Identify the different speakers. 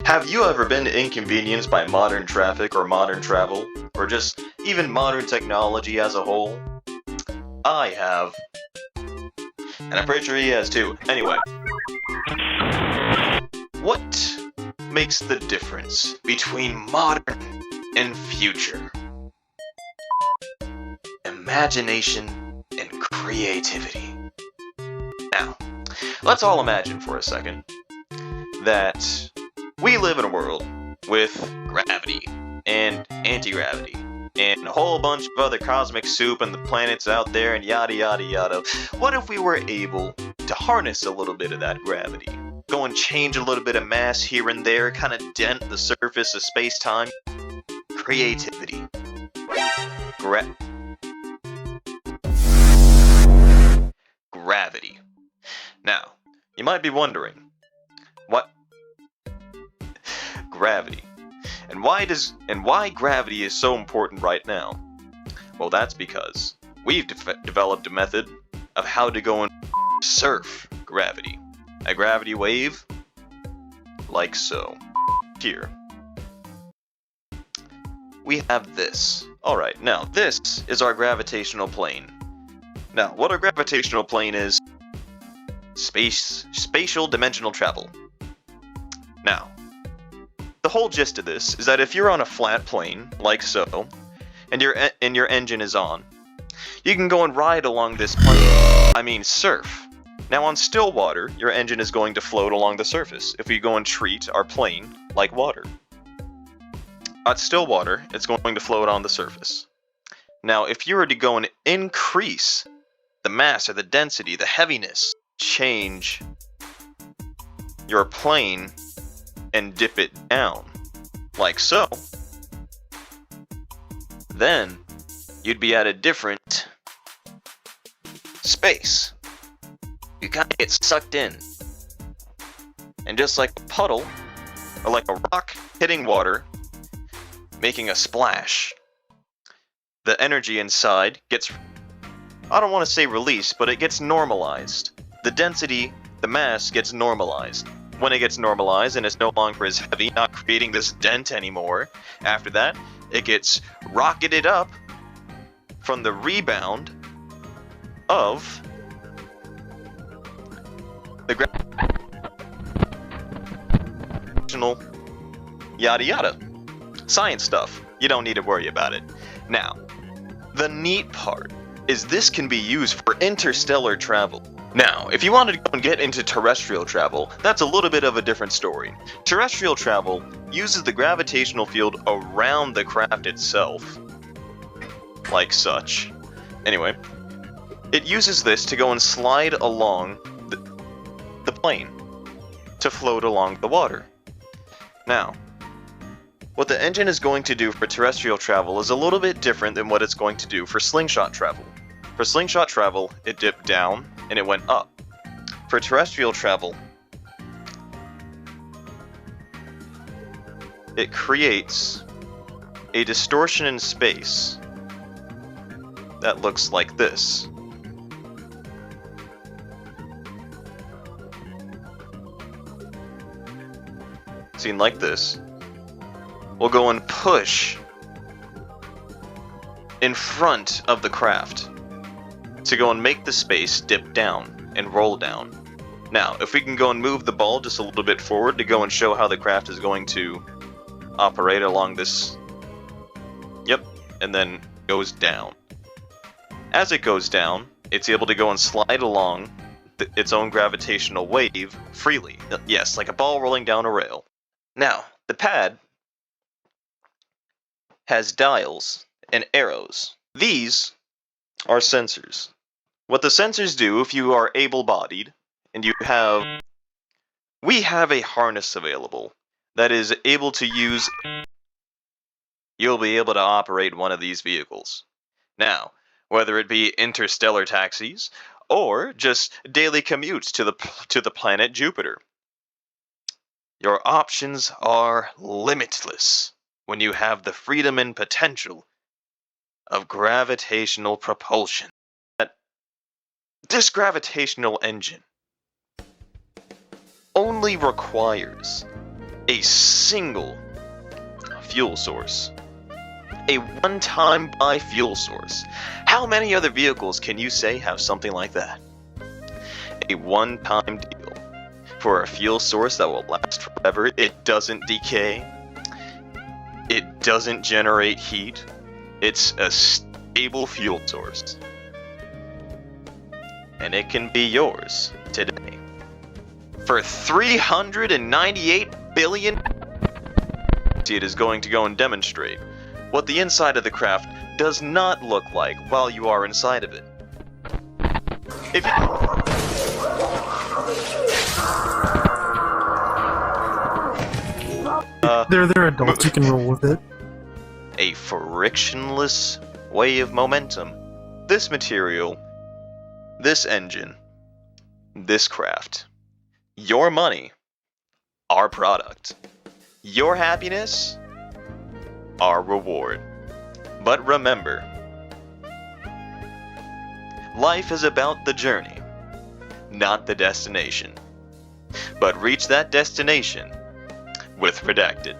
Speaker 1: Have you ever been inconvenienced by modern traffic or modern travel, or just even modern technology as a whole? I have, and I'm pretty sure he has too. Anyway, what makes the difference between modern and future? Imagination and creativity. Now, let's all imagine for a second that we live in a world with gravity and anti-gravity and a whole bunch of other cosmic soup and the planets out there and yada yada yada. What if we were able to harness a little bit of that gravity? Go and change a little bit of mass here and there, kind of dent the surface of space-time? Creativity. Gravity. Now, you might be wondering, what? Gravity. And why gravity is so important right now? Well, that's because we've developed a method of how to go and surf gravity. A gravity wave, like so. Here. We have this. Alright, now this is our gravitational plane. Now, what a gravitational plane is, spatial dimensional travel. Now, the whole gist of this is that if you're on a flat plane, like so, and your engine is on, you can go and ride along this plane. Surf. Now on still water, your engine is going to float along the surface if we go and treat our plane like water. At still water, it's going to float on the surface. Now if you were to go and increase the mass or the density, the heaviness, change your plane and dip it down, like so, then you'd be at a different space. You kind of get sucked in. And just like a puddle, or like a rock hitting water, making a splash, the energy inside gets, I don't want to say released, but it gets normalized. The density, the mass gets normalized. When it gets normalized and it's no longer as heavy, not creating this dent anymore, after that, it gets rocketed up from the rebound of the gravitational yada yada. Science stuff. You don't need to worry about it. Now, the neat part is this can be used for interstellar travel. Now, if you wanted to go and get into terrestrial travel, that's a little bit of a different story. Terrestrial travel uses the gravitational field around the craft itself, like such. Anyway, it uses this to go and slide along the plane, to float along the water. Now, what the engine is going to do for terrestrial travel is a little bit different than what it's going to do for slingshot travel. For slingshot travel, it dipped down and it went up. For terrestrial travel, it creates a distortion in space that looks like this. Seen like this. We'll go and push in front of the craft to go and make the space dip down and roll down. Now, if we can go and move the ball just a little bit forward to go and show how the craft is going to operate along this, yep, and then goes down. As it goes down, it's able to go and slide along its own gravitational wave freely. Yes, like a ball rolling down a rail. Now, the pad has dials and arrows. These are sensors. What the sensors do, if you are able-bodied and we have a harness available that is able to use, you'll be able to operate one of these vehicles. Now, whether it be interstellar taxis or just daily commutes to the planet Jupiter, your options are limitless when you have the freedom and potential of gravitational propulsion. This gravitational engine only requires a single fuel source. A one-time buy fuel source. How many other vehicles can you say have something like that? A one-time deal for a fuel source that will last forever. It doesn't decay. It doesn't generate heat. It's a stable fuel source. And it can be yours today. For $398 billion, it is going to go and demonstrate what the inside of the craft does not look like while you are inside of it. If
Speaker 2: they're adults, you can roll with it.
Speaker 1: A frictionless way of momentum. This material, this engine, this craft, your money, our product, your happiness, our reward. But remember, life is about the journey, not the destination. But reach that destination with Redacted.